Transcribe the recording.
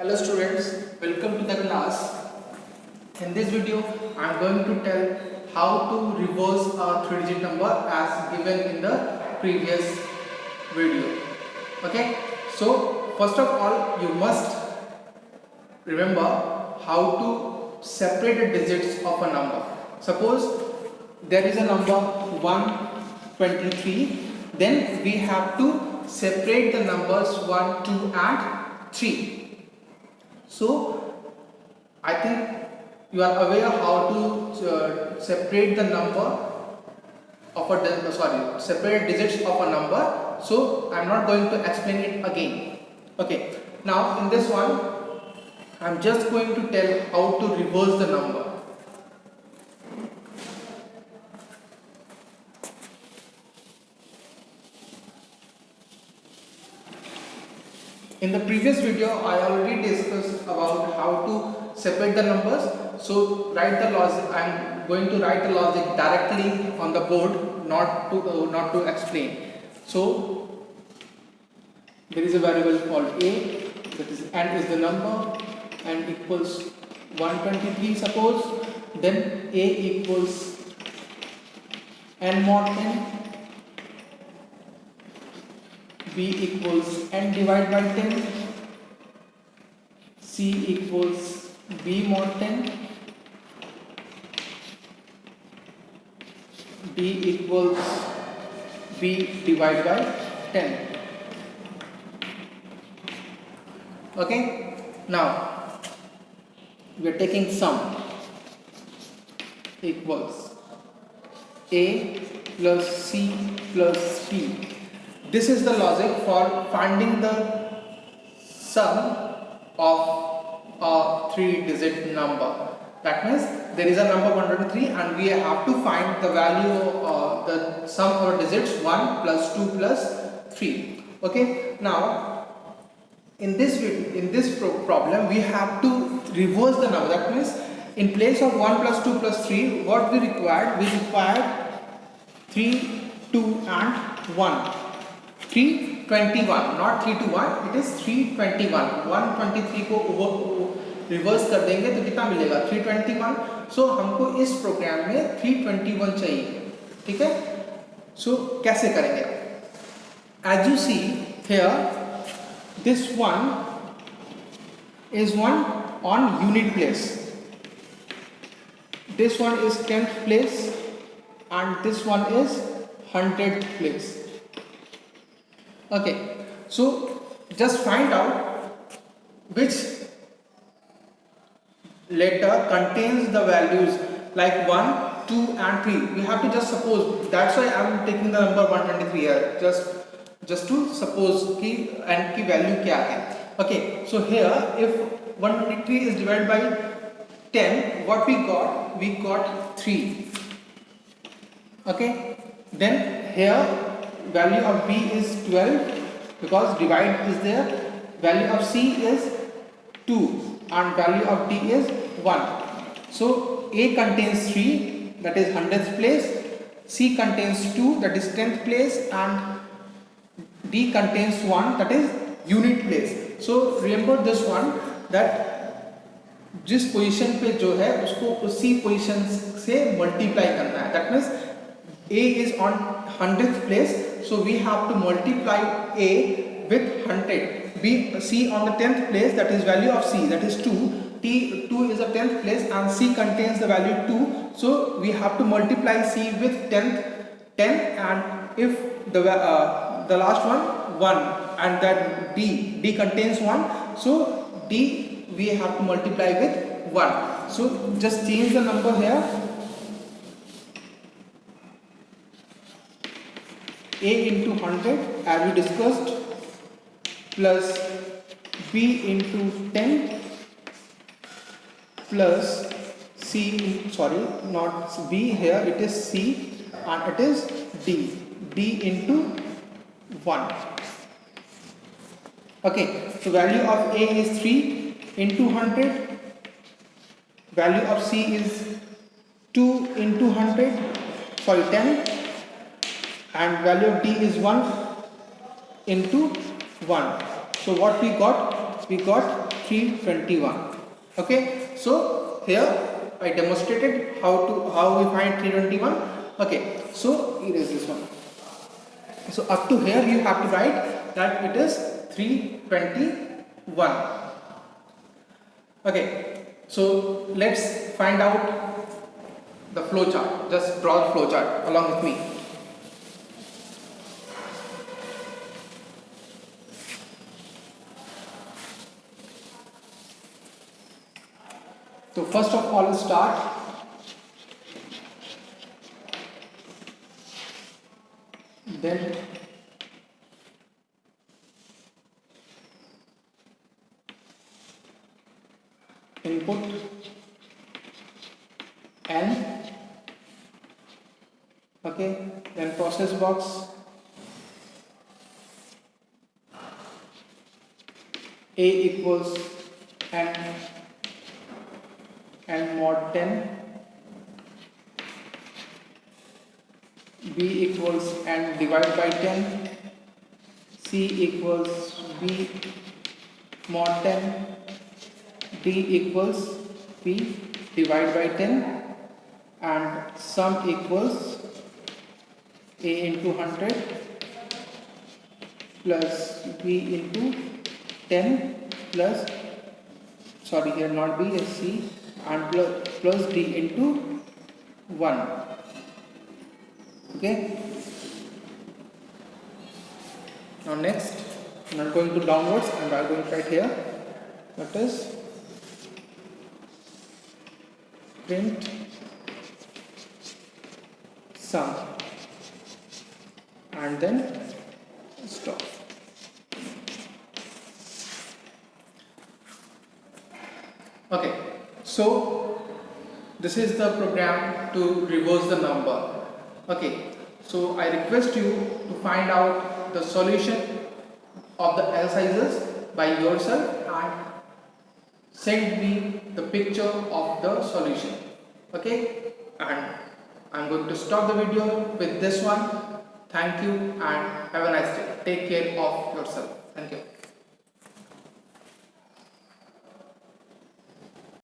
Hello students, welcome to the class. In this video, I am going to tell how to reverse a 3-digit number as given in the previous video. Okay, so first of all, you must remember how to separate the digits of a number. Suppose there is a number 123, then we have to separate the numbers 1, 2 and 3. So I think you are aware how to separate the number of a separate digits of a number. So I am not going to explain it again. Okay. Now in this one, I am just going to tell how to reverse the number. In the previous video, I already discussed about how to separate the numbers. So write the logic. I am going to write the logic directly on the board, not to explain. So there is a variable called a, that is n is the number, n equals 123 suppose. Then a equals n mod n. B equals n divided by 10, C equals B mod 10, D equals B divided by 10. Okay, now we are taking sum equals A plus C plus B. This is the logic for finding the sum of a 3-digit number. That means there is a number 123 and we have to find the value of the sum of digits 1 plus 2 plus 3. Okay. Now in this problem we have to reverse the number. That means in place of 1 plus 2 plus 3, what we required? We required 3, 2 and 1. 321, not 3 to 1, it is 321. 123 को reverse कर देंगे तो कितना मिलेगा? 321. सो हमको इस programme में 321 चाहिए. ठीक है. सो कैसे करेंगे? As you see here, this one is one on unit place. This one is 10th place and this one is 100th place. Okay, so just find out which letter contains the values like 1, 2 and 3. We have to just suppose. That's why I am taking the number 123 here. Just to suppose कि n की value क्या है. Okay, so here if 123 is divided by 10, what we got? We got 3. Okay, then here value of B is 12 because divide is there. Value of C is 2 and value of D is 1. So A contains 3, that is 100th place. C contains 2, that is 10th place, and D contains 1, that is unit place. So remember this one, that जिस position पे जो है उसको उसी position से multiply करना है. That means A is on 100th place, so we have to multiply A with 100. C on the 10th place, that is value of C, that is 2. 2 is the 10th place and C contains the value 2, so we have to multiply C with 10 and if the last one 1 and that D contains 1, so D we have to multiply with 1. So just change the number here. A into 100 as we discussed plus B into 10 plus C, sorry, not B here, it is C and it is D into 1. Okay, so value of A is 3 into 100, value of C is 2 into 100, sorry 10, and value of D is 1 into 1. So what we got? We got 321. Okay, so here I demonstrated how we find 321. Okay, so here is this one. So up to here you have to write that it is 321. Okay, so let's find out the flow chart. Just draw the flow chart along with me. So first of all, start then input N, okay, then process box A equals N mod 10, B equals N divided by 10, C equals B mod 10, D equals B divided by 10, and sum equals A into 100 plus B into 10 plus, sorry, here not B, is C, and plus D into 1. Okay. Now next, we are going to downwards and I am going to write here, that is print sum and then stop. Okay, so this is the program to reverse the number. Okay, so I request you to find out the solution of the exercises by yourself and send me the picture of the solution. Okay, and I'm going to stop the video with this one. Thank you and have a nice day. Take care of yourself. Thank you.